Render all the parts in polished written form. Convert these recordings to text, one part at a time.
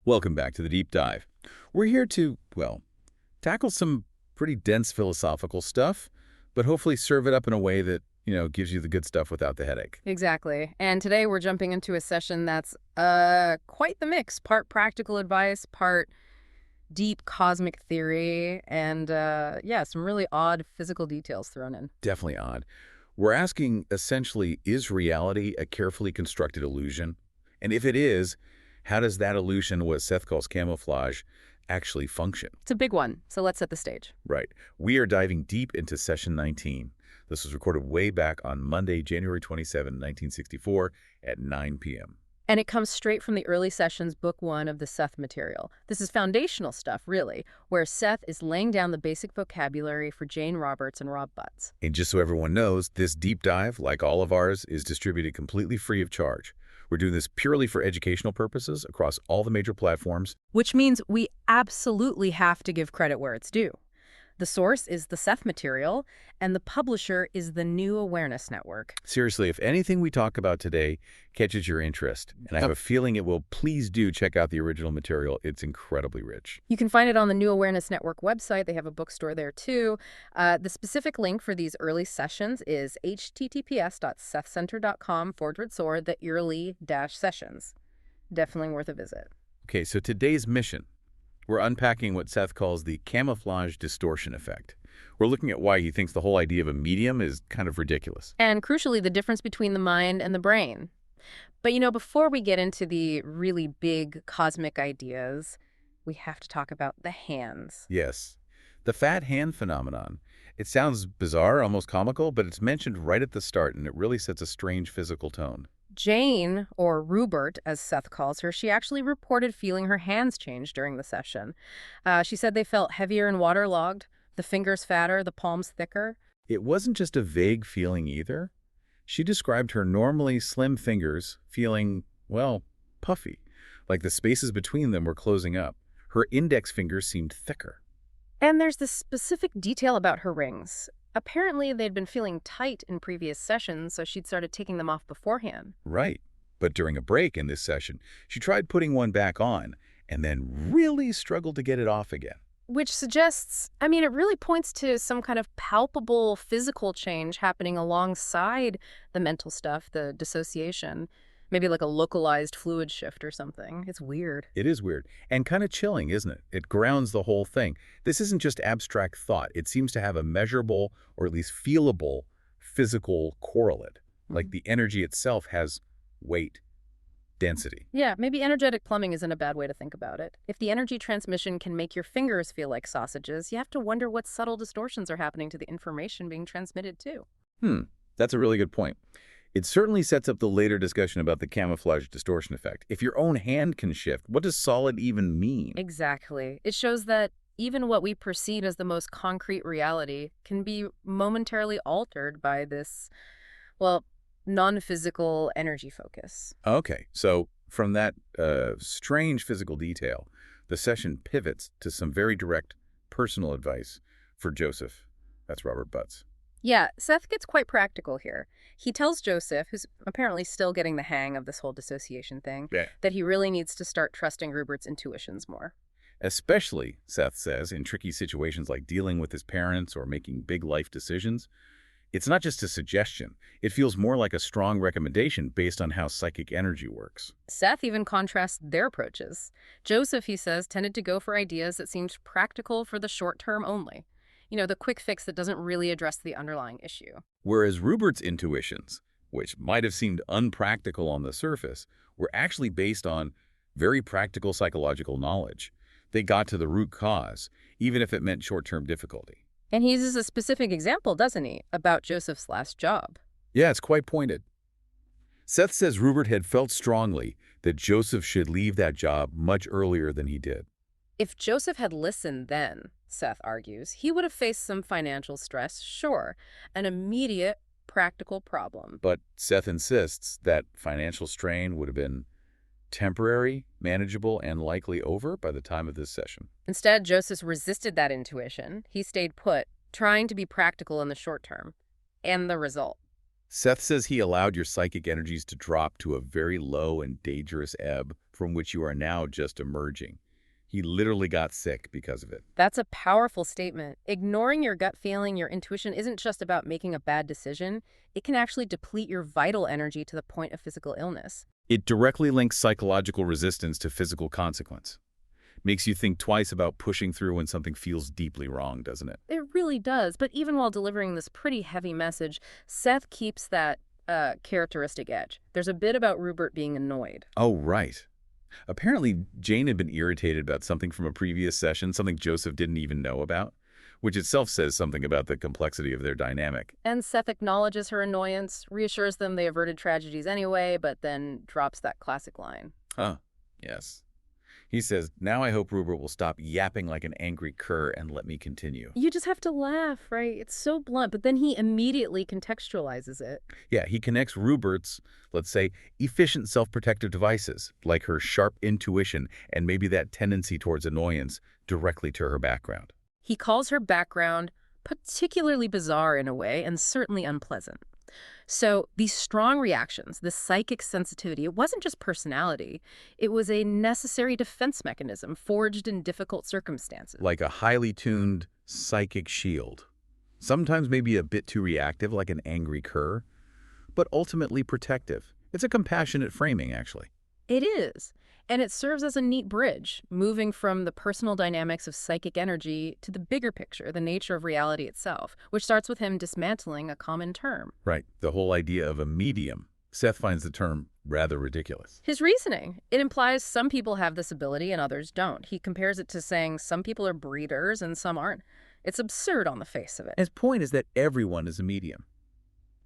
Welcome back to the Deep Dive. We're here to, well, tackle some pretty dense philosophical stuff, but hopefully serve it up in a way that, gives you the good stuff without the headache. Exactly. And today we're jumping into a session that's quite the mix. Part practical advice, part deep cosmic theory, and some really odd physical details thrown in. Definitely odd. We're asking, essentially, is reality a carefully constructed illusion? And if it is, how does that illusion, what Seth calls camouflage, actually function? It's a big one, so let's set the stage. Right. We are diving deep into session 19. This was recorded way back on Monday, January 27, 1964 at 9 p.m. And it comes straight from the early sessions, book 1 of the Seth Material. This is foundational stuff, really, where Seth is laying down the basic vocabulary for Jane Roberts and Rob Butts. And just so everyone knows, this deep dive, like all of ours, is distributed completely free of charge. We're doing this purely for educational purposes across all the major platforms. Which means we absolutely have to give credit where it's due. The source is the Seth Material, and the publisher is the New Awareness Network. Seriously, if anything we talk about today catches your interest, and I have a feeling it will, please do check out the original material. It's incredibly rich. You can find it on the New Awareness Network website. They have a bookstore there, too. The specific link for these early sessions is https://sethcenter.com/the-early-sessions. Definitely worth a visit. Okay, so today's mission. We're unpacking what Seth calls the camouflage distortion effect. We're looking at why he thinks the whole idea of a medium is kind of ridiculous. And crucially, the difference between the mind and the brain. But, before we get into the really big cosmic ideas, we have to talk about the hands. Yes. The fat hand phenomenon. It sounds bizarre, almost comical, but it's mentioned right at the start, and it really sets a strange physical tone. Jane, or Ruburt, as Seth calls her, she actually reported feeling her hands change during the session. She said they felt heavier and waterlogged, the fingers fatter, the palms thicker. It wasn't just a vague feeling either. She described her normally slim fingers feeling, well, puffy, like the spaces between them were closing up. Her index fingers seemed thicker. And there's this specific detail about her rings. Apparently, they'd been feeling tight in previous sessions, so she'd started taking them off beforehand. Right. But during a break in this session, she tried putting one back on and then really struggled to get it off again. Which suggests, it really points to some kind of palpable physical change happening alongside the mental stuff, the dissociation. Maybe like a localized fluid shift or something. It's weird. It is weird. And kind of chilling, isn't it? It grounds the whole thing. This isn't just abstract thought. It seems to have a measurable, or at least feelable, physical correlate. Like the energy itself has weight, density. Yeah, maybe energetic plumbing isn't a bad way to think about it. If the energy transmission can make your fingers feel like sausages, you have to wonder what subtle distortions are happening to the information being transmitted too. That's a really good point. It certainly sets up the later discussion about the camouflage distortion effect. If your own hand can shift, what does solid even mean? Exactly. It shows that even what we perceive as the most concrete reality can be momentarily altered by this, non-physical energy focus. Okay, so from that strange physical detail, the session pivots to some very direct personal advice for Joseph. That's Robert Butts. Yeah, Seth gets quite practical here. He tells Joseph, who's apparently still getting the hang of this whole dissociation thing, that he really needs to start trusting Rupert's intuitions more. Especially, Seth says, in tricky situations like dealing with his parents or making big life decisions. It's not just a suggestion. It feels more like a strong recommendation based on how psychic energy works. Seth even contrasts their approaches. Joseph, he says, tended to go for ideas that seemed practical for the short term only. The quick fix that doesn't really address the underlying issue. Whereas Rupert's intuitions, which might have seemed unpractical on the surface, were actually based on very practical psychological knowledge. They got to the root cause, even if it meant short-term difficulty. And he uses a specific example, doesn't he, about Joseph's last job? Yeah, it's quite pointed. Seth says Ruburt had felt strongly that Joseph should leave that job much earlier than he did. If Joseph had listened then, Seth argues, he would have faced some financial stress, sure, an immediate practical problem. But Seth insists that financial strain would have been temporary, manageable, and likely over by the time of this session. Instead, Joseph resisted that intuition. He stayed put, trying to be practical in the short term. And the result? Seth says he allowed your psychic energies to drop to a very low and dangerous ebb from which you are now just emerging. He literally got sick because of it. That's a powerful statement. Ignoring your gut feeling, your intuition, isn't just about making a bad decision. It can actually deplete your vital energy to the point of physical illness. It directly links psychological resistance to physical consequence. Makes you think twice about pushing through when something feels deeply wrong, doesn't it? It really does. But even while delivering this pretty heavy message, Seth keeps that characteristic edge. There's a bit about Ruburt being annoyed. Oh, right. Apparently, Jane had been irritated about something from a previous session, something Joseph didn't even know about, which itself says something about the complexity of their dynamic. And Seth acknowledges her annoyance, reassures them they averted tragedies anyway, but then drops that classic line. Yes. He says, now I hope Rubert will stop yapping like an angry cur and let me continue. You just have to laugh, right? It's so blunt, but then he immediately contextualizes it. Yeah, he connects Rubert's, let's say, efficient self-protective devices, like her sharp intuition and maybe that tendency towards annoyance, directly to her background. He calls her background particularly bizarre in a way, and certainly unpleasant. So these strong reactions, this psychic sensitivity, it wasn't just personality. It was a necessary defense mechanism forged in difficult circumstances. Like a highly tuned psychic shield. Sometimes maybe a bit too reactive, like an angry cur, but ultimately protective. It's a compassionate framing, actually. It is. And it serves as a neat bridge, moving from the personal dynamics of psychic energy to the bigger picture, the nature of reality itself, which starts with him dismantling a common term. Right. The whole idea of a medium. Seth finds the term rather ridiculous. His reasoning, it implies some people have this ability and others don't. He compares it to saying some people are breeders and some aren't. It's absurd on the face of it. His point is that everyone is a medium.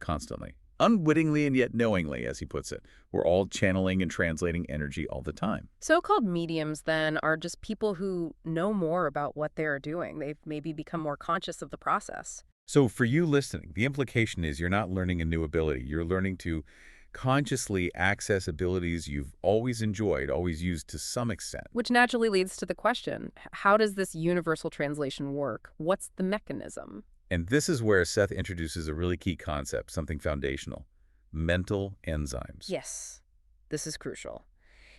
Constantly. Unwittingly and yet knowingly, as he puts it. We're all channeling and translating energy all the time. So-called mediums, then, are just people who know more about what they are doing. They've maybe become more conscious of the process. So for you listening, the implication is you're not learning a new ability. You're learning to consciously access abilities you've always enjoyed, always used to some extent. Which naturally leads to the question, how does this universal translation work? What's the mechanism? And this is where Seth introduces a really key concept, something foundational: mental enzymes. Yes, this is crucial.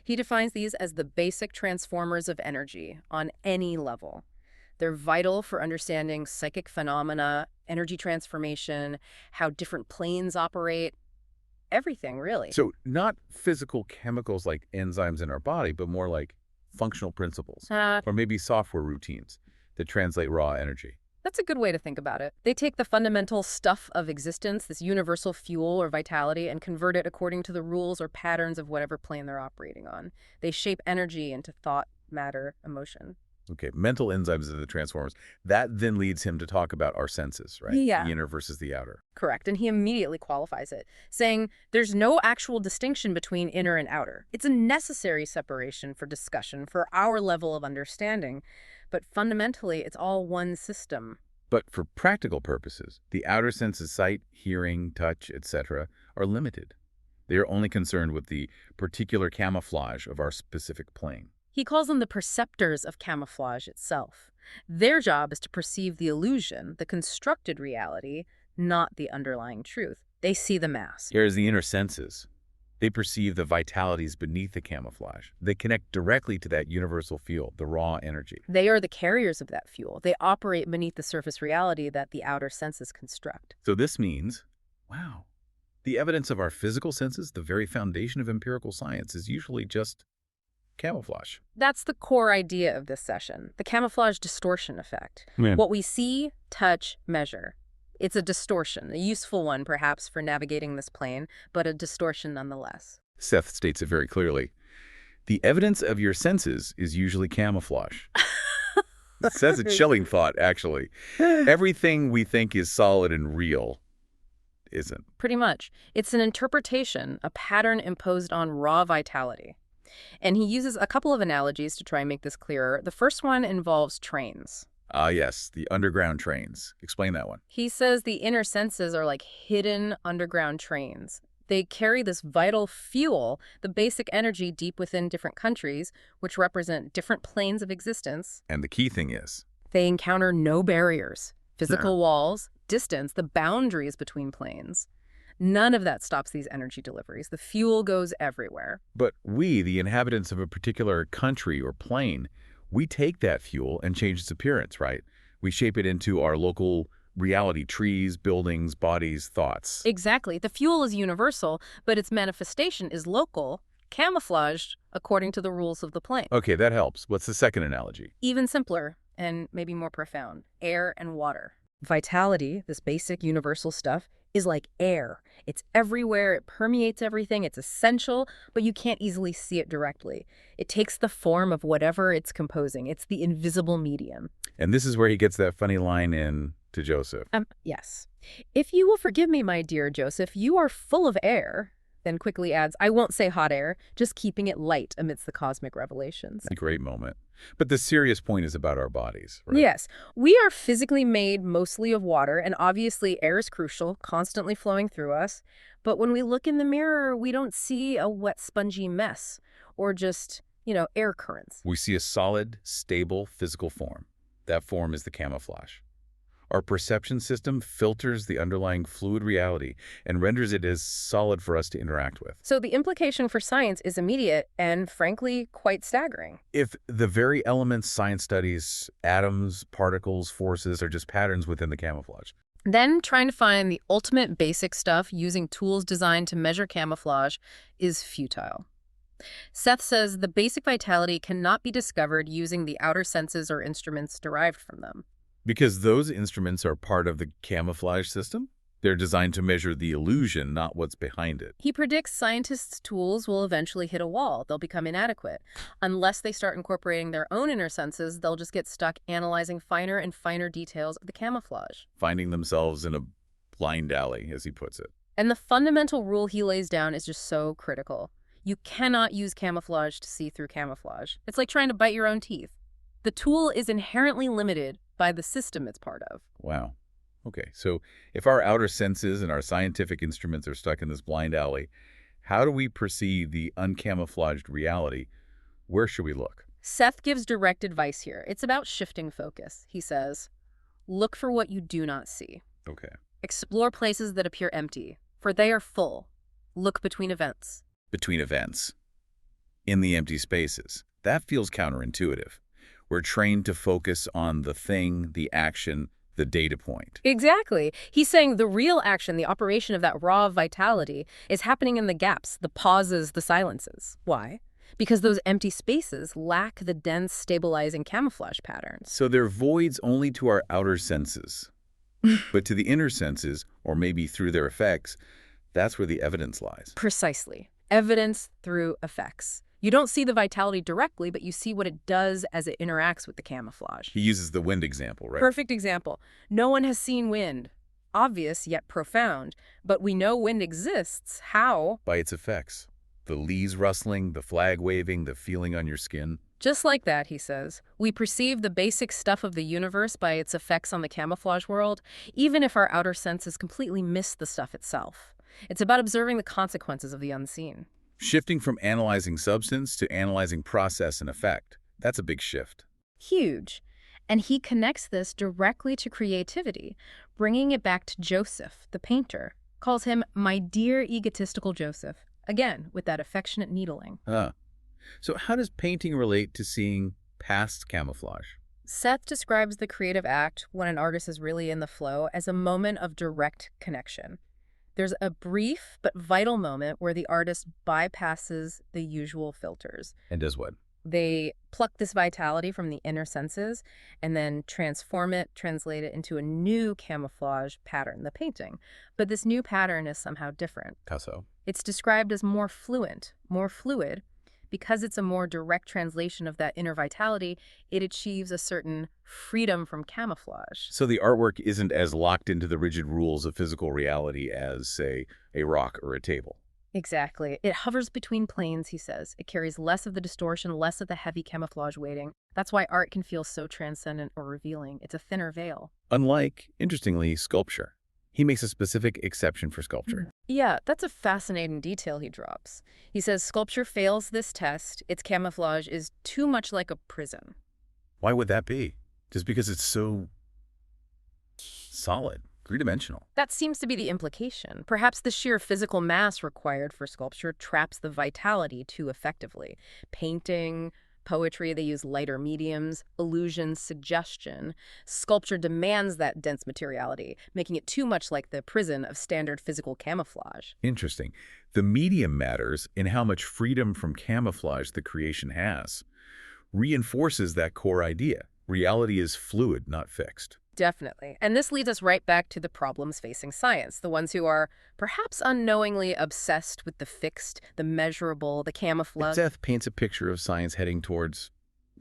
He defines these as the basic transformers of energy on any level. They're vital for understanding psychic phenomena, energy transformation, how different planes operate, everything, really. So not physical chemicals like enzymes in our body, but more like functional principles, or maybe software routines that translate raw energy. That's a good way to think about it. They take the fundamental stuff of existence, this universal fuel or vitality, and convert it according to the rules or patterns of whatever plane they're operating on. They shape energy into thought, matter, emotion. Okay, mental enzymes are the transformers. That then leads him to talk about our senses, right? Yeah. The inner versus the outer. Correct, and he immediately qualifies it, saying there's no actual distinction between inner and outer. It's a necessary separation for discussion, for our level of understanding, but fundamentally it's all one system. But for practical purposes, the outer senses, sight, hearing, touch, etc., are limited. They are only concerned with the particular camouflage of our specific plane. He calls them the perceptors of camouflage itself. Their job is to perceive the illusion, the constructed reality, not the underlying truth. They see the mask. Here's the inner senses. They perceive the vitalities beneath the camouflage. They connect directly to that universal field, the raw energy. They are the carriers of that fuel. They operate beneath the surface reality that the outer senses construct. So this means, wow, the evidence of our physical senses, the very foundation of empirical science, is usually just camouflage. That's the core idea of this session, the camouflage distortion effect. Yeah. What we see, touch, measure. It's a distortion, a useful one perhaps for navigating this plane, but a distortion nonetheless. Seth states it very clearly. The evidence of your senses is usually camouflage. That's a chilling thought, actually. Everything we think is solid and real isn't. Pretty much. It's an interpretation, a pattern imposed on raw vitality. And he uses a couple of analogies to try and make this clearer. The first one involves trains. Ah, yes, the underground trains. Explain that one. He says the inner senses are like hidden underground trains. They carry this vital fuel, the basic energy deep within different countries, which represent different planes of existence. And the key thing is, they encounter no barriers, physical walls, distance, the boundaries between planes. None of that stops these energy deliveries. The fuel goes everywhere. But we, the inhabitants of a particular country or plane, we take that fuel and change its appearance, right? We shape it into our local reality, trees, buildings, bodies, thoughts. Exactly. The fuel is universal, but its manifestation is local, camouflaged according to the rules of the plane. Okay, that helps. What's the second analogy? Even simpler and maybe more profound, air and water. Vitality, this basic universal stuff, is like air. It's everywhere, it permeates everything, it's essential, but you can't easily see it directly. It takes the form of whatever it's composing. It's the invisible medium. And this is where he gets that funny line in to Joseph. Yes. If you will forgive me, my dear Joseph, you are full of air. Then quickly adds, I won't say hot air, just keeping it light amidst the cosmic revelations. A great moment. But the serious point is about our bodies, right? Yes. We are physically made mostly of water, and obviously air is crucial, constantly flowing through us. But when we look in the mirror, we don't see a wet, spongy mess or just, air currents. We see a solid, stable physical form. That form is the camouflage. Our perception system filters the underlying fluid reality and renders it as solid for us to interact with. So the implication for science is immediate and, frankly, quite staggering. If the very elements science studies, atoms, particles, forces, are just patterns within the camouflage. Then trying to find the ultimate basic stuff using tools designed to measure camouflage is futile. Seth says the basic vitality cannot be discovered using the outer senses or instruments derived from them. Because those instruments are part of the camouflage system? They're designed to measure the illusion, not what's behind it. He predicts scientists' tools will eventually hit a wall. They'll become inadequate. Unless they start incorporating their own inner senses, they'll just get stuck analyzing finer and finer details of the camouflage. Finding themselves in a blind alley, as he puts it. And the fundamental rule he lays down is just so critical. You cannot use camouflage to see through camouflage. It's like trying to bite your own teeth. The tool is inherently limited by the system it's part of. Wow. Okay, so if our outer senses and our scientific instruments are stuck in this blind alley, how do we perceive the uncamouflaged reality? Where should we look? Seth gives direct advice here. It's about shifting focus. He says, look for what you do not see. Okay. Explore places that appear empty, for they are full. Look between events. Between events. In the empty spaces. That feels counterintuitive. We're trained to focus on the thing, the action, the data point. Exactly. He's saying the real action, the operation of that raw vitality, is happening in the gaps, the pauses, the silences. Why? Because those empty spaces lack the dense, stabilizing camouflage patterns. So they're voids only to our outer senses. But to the inner senses, or maybe through their effects, that's where the evidence lies. Precisely. Evidence through effects. You don't see the vitality directly, but you see what it does as it interacts with the camouflage. He uses the wind example, right? Perfect example. No one has seen wind. Obvious, yet profound. But we know wind exists. How? By its effects. The leaves rustling, the flag waving, the feeling on your skin. Just like that, he says. We perceive the basic stuff of the universe by its effects on the camouflage world, even if our outer senses completely miss the stuff itself. It's about observing the consequences of the unseen. Shifting from analyzing substance to analyzing process and effect. That's a big shift. Huge. And he connects this directly to creativity, bringing it back to Joseph, the painter. Calls him my dear egotistical Joseph. Again, with that affectionate needling. So how does painting relate to seeing past camouflage? Seth describes the creative act, when an artist is really in the flow, as a moment of direct connection. There's a brief but vital moment where the artist bypasses the usual filters. And does what? They pluck this vitality from the inner senses and then transform it, translate it into a new camouflage pattern, the painting. But this new pattern is somehow different. How so? It's described as more fluid. Because it's a more direct translation of that inner vitality, it achieves a certain freedom from camouflage. So the artwork isn't as locked into the rigid rules of physical reality as, say, a rock or a table. Exactly. It hovers between planes, he says. It carries less of the distortion, less of the heavy camouflage weighting. That's why art can feel so transcendent or revealing. It's a thinner veil. Unlike, interestingly, sculpture. He makes a specific exception for sculpture. Yeah, that's a fascinating detail he drops. He says sculpture fails this test. Its camouflage is too much like a prison. Why would that be? Just because it's so solid? Three-dimensional. That seems to be the implication. Perhaps the sheer physical mass required for sculpture traps the vitality too effectively. Painting, poetry, they use lighter mediums, illusion, suggestion. Sculpture demands that dense materiality, making it too much like the prison of standard physical camouflage. Interesting. The medium matters in how much freedom from camouflage the creation has. Reinforces that core idea. Reality is fluid, not fixed. Definitely. And this leads us right back to the problems facing science, the ones who are perhaps unknowingly obsessed with the fixed, the measurable, the camouflage. Seth paints a picture of science heading towards,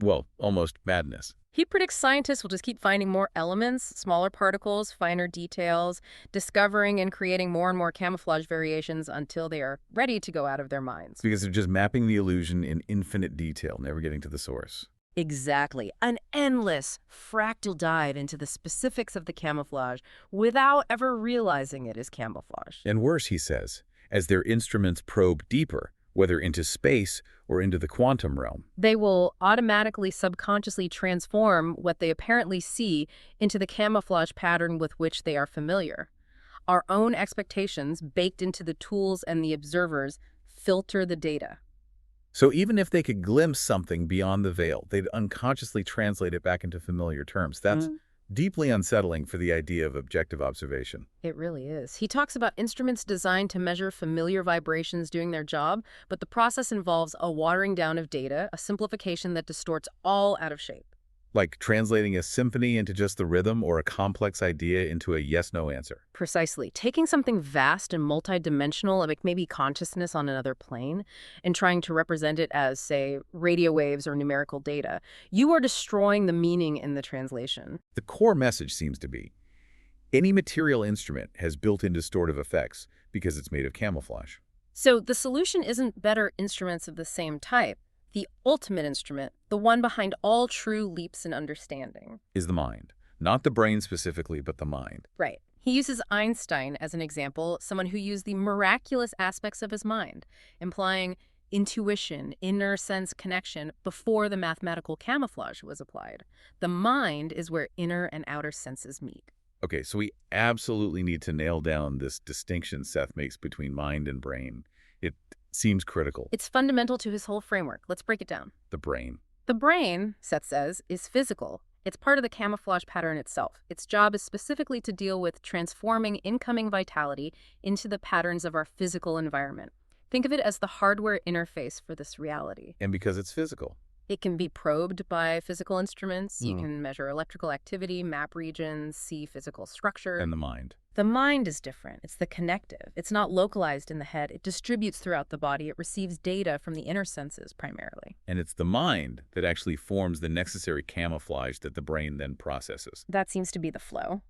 well, almost madness. He predicts scientists will just keep finding more elements, smaller particles, finer details, discovering and creating more and more camouflage variations until they are ready to go out of their minds. Because they're just mapping the illusion in infinite detail, never getting to the source. Exactly. An endless, fractal dive into the specifics of the camouflage without ever realizing it is camouflage. And worse, he says, as their instruments probe deeper, whether into space or into the quantum realm. They will automatically, subconsciously transform what they apparently see into the camouflage pattern with which they are familiar. Our own expectations, baked into the tools and the observers, filter the data. So even if they could glimpse something beyond the veil, they'd unconsciously translate it back into familiar terms. That's deeply unsettling for the idea of objective observation. It really is. He talks about instruments designed to measure familiar vibrations doing their job, but the process involves a watering down of data, a simplification that distorts all out of shape. Like translating a symphony into just the rhythm or a complex idea into a yes-no answer. Precisely. Taking something vast and multidimensional, like maybe consciousness on another plane, and trying to represent it as, say, radio waves or numerical data, you are destroying the meaning in the translation. The core message seems to be, any material instrument has built-in distortive effects because it's made of camouflage. So the solution isn't better instruments of the same type. The ultimate instrument, the one behind all true leaps in understanding, is the mind. Not the brain specifically, but the mind. Right. He uses Einstein as an example, someone who used the miraculous aspects of his mind, implying intuition, inner sense connection before the mathematical camouflage was applied. The mind is where inner and outer senses meet. Okay, so we absolutely need to nail down this distinction Seth makes between mind and brain. It seems critical. It's fundamental to his whole framework. Let's break it down. The brain. The brain, Seth says, is physical. It's part of the camouflage pattern itself. Its job is specifically to deal with transforming incoming vitality into the patterns of our physical environment. Think of it as the hardware interface for this reality. And because it's physical. It can be probed by physical instruments. You can measure electrical activity, map regions, see physical structure. And the mind. The mind is different. It's the connective. It's not localized in the head. It distributes throughout the body. It receives data from the inner senses primarily. And it's the mind that actually forms the necessary camouflage that the brain then processes. That seems to be the flow.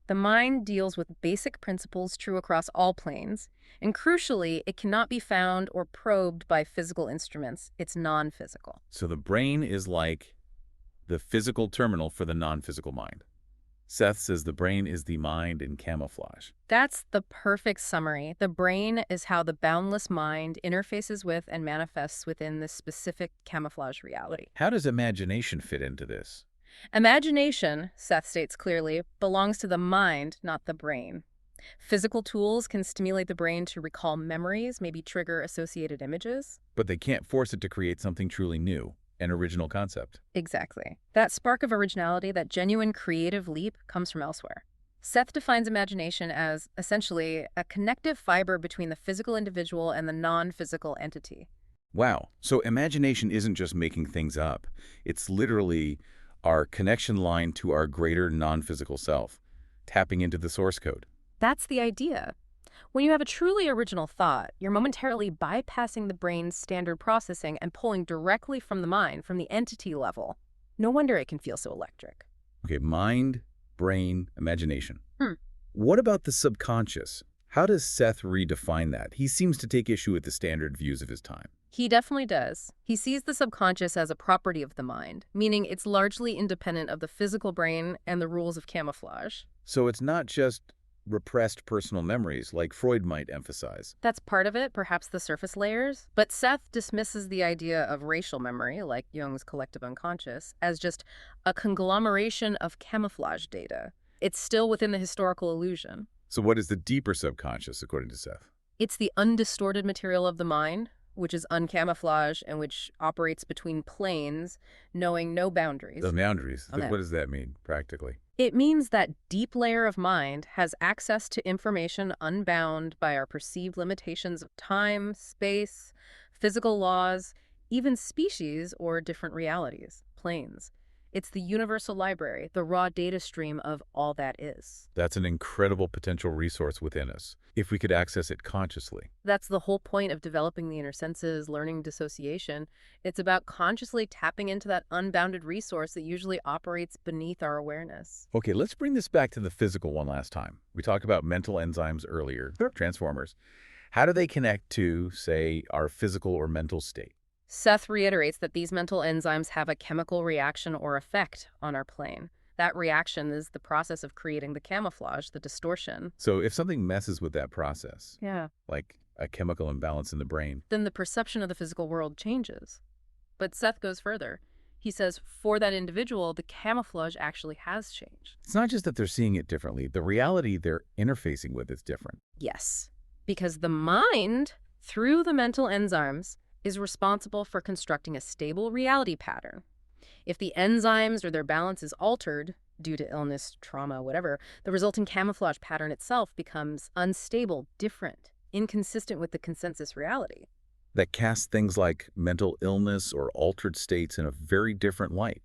The mind deals with basic principles true across all planes, and crucially, it cannot be found or probed by physical instruments. It's non-physical. So the brain is like the physical terminal for the non-physical mind. Seth says the brain is the mind in camouflage. That's the perfect summary. The brain is how the boundless mind interfaces with and manifests within this specific camouflage reality. How does imagination fit into this? Imagination, Seth states clearly, belongs to the mind, not the brain. Physical tools can stimulate the brain to recall memories, maybe trigger associated images. But they can't force it to create something truly new, an original concept. Exactly. That spark of originality, that genuine creative leap, comes from elsewhere. Seth defines imagination as, essentially, a connective fiber between the physical individual and the non-physical entity. Wow. So imagination isn't just making things up. It's literally our connection line to our greater non-physical self, tapping into the source code. That's the idea. When you have a truly original thought, you're momentarily bypassing the brain's standard processing and pulling directly from the mind, from the entity level. No wonder it can feel so electric. Okay, mind, brain, imagination. What about the subconscious? How does Seth redefine that? He seems to take issue with the standard views of his time. He definitely does. He sees the subconscious as a property of the mind, meaning it's largely independent of the physical brain and the rules of camouflage. So it's not just repressed personal memories like Freud might emphasize. That's part of it, perhaps the surface layers. But Seth dismisses the idea of racial memory, like Jung's collective unconscious, as just a conglomeration of camouflage data. it's still within the historical illusion. So what is the deeper subconscious, according to Seth? It's the undistorted material of the mind, which is uncamouflaged and which operates between planes, knowing no boundaries. The boundaries. Okay. What does that mean, practically? It means that deep layer of mind has access to information unbound by our perceived limitations of time, space, physical laws, even species or different realities, planes. It's the universal library, the raw data stream of all that is. That's an incredible potential resource within us, if we could access it consciously. That's the whole point of developing the inner senses, learning dissociation. It's about consciously tapping into that unbounded resource that usually operates beneath our awareness. Okay, let's bring this back to the physical one last time. We talked about mental enzymes earlier, transformers. How do they connect to, say, our physical or mental state? Seth reiterates that these mental enzymes have a chemical reaction or effect on our plane. That reaction is the process of creating the camouflage, the distortion. So if something messes with that process, Yeah. like a chemical imbalance in the brain, Then the perception of the physical world changes. But Seth goes further. He says for that individual, the camouflage actually has changed. it's not just that they're seeing it differently. The reality they're interfacing with is different. Yes, because the mind, through the mental enzymes, is responsible for constructing a stable reality pattern. If the enzymes or their balance is altered due to illness, trauma, whatever, the resulting camouflage pattern itself becomes unstable, different, inconsistent with the consensus reality. That casts things like mental illness or altered states in a very different light.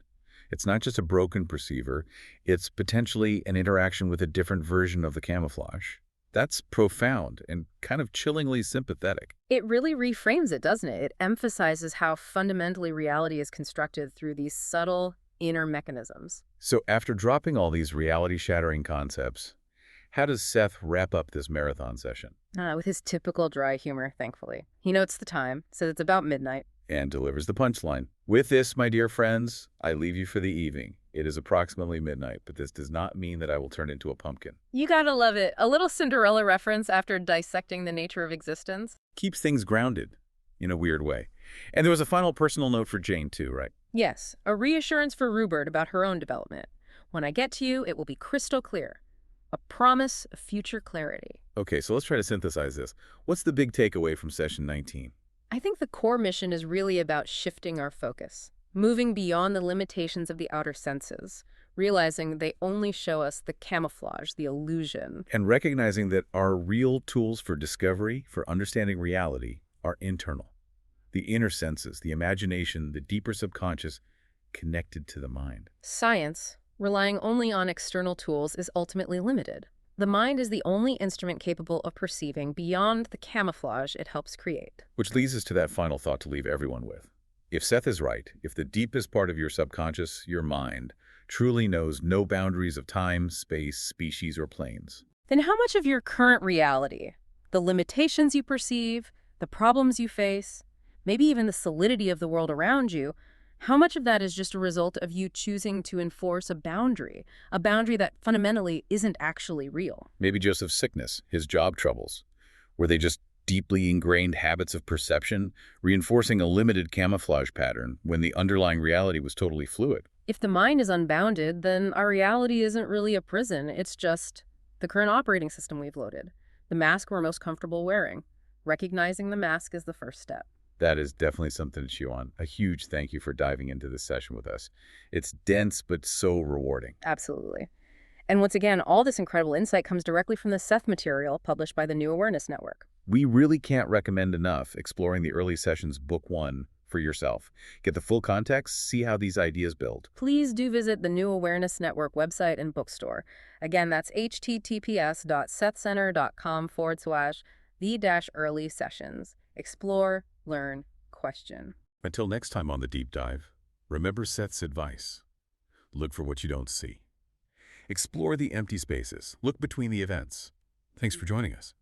It's not just a broken perceiver, it's potentially an interaction with a different version of the camouflage. That's profound and kind of chillingly sympathetic. It really reframes it, doesn't it? It emphasizes how fundamentally reality is constructed through these subtle inner mechanisms. So after dropping all these reality-shattering concepts, how does Seth wrap up this marathon session? With his typical dry humor, thankfully. He notes the time, says it's about midnight. And delivers the punchline. With this, my dear friends, I leave you for the evening. It is approximately midnight, but this does not mean that I will turn into a pumpkin. You gotta love it. A little Cinderella reference after dissecting the nature of existence. Keeps things grounded in a weird way. And there was a final personal note for Jane too, right? Yes, a reassurance for Ruburt about her own development. When I get to you, it will be crystal clear. A promise of future clarity. Okay, so let's try to synthesize this. What's the big takeaway from session 19? I think the core mission is really about shifting our focus, moving beyond the limitations of the outer senses, realizing they only show us the camouflage, the illusion. And recognizing that our real tools for discovery, for understanding reality, are internal. The inner senses, the imagination, the deeper subconscious, connected to the mind. Science, relying only on external tools, is ultimately limited. The mind is the only instrument capable of perceiving beyond the camouflage it helps create. Which leads us to that final thought to leave everyone with. If Seth is right, if the deepest part of your subconscious, your mind, truly knows no boundaries of time, space, species, or planes, then how much of your current reality, the limitations you perceive, the problems you face, maybe even the solidity of the world around you, how much of that is just a result of you choosing to enforce a boundary that fundamentally isn't actually real? maybe Joseph's sickness, his job troubles, were they just deeply ingrained habits of perception, reinforcing a limited camouflage pattern when the underlying reality was totally fluid? If the mind is unbounded, then our reality isn't really a prison. It's just the current operating system we've loaded, the mask we're most comfortable wearing. Recognizing the mask is the first step. That is definitely something to chew on. A huge thank you for diving into this session with us. It's dense, but so rewarding. Absolutely. And once again, all this incredible insight comes directly from the Seth Material published by the New Awareness Network. We really can't recommend enough exploring the early sessions book 1 for yourself. Get the full context, see how these ideas build. Please do visit the New Awareness Network website and bookstore. Again, that's https://sethcenter.com/the-early sessions. Explore, learn, question. Until next time on The Deep Dive, remember Seth's advice. Look for what you don't see. Explore the empty spaces. Look between the events. Thanks for joining us.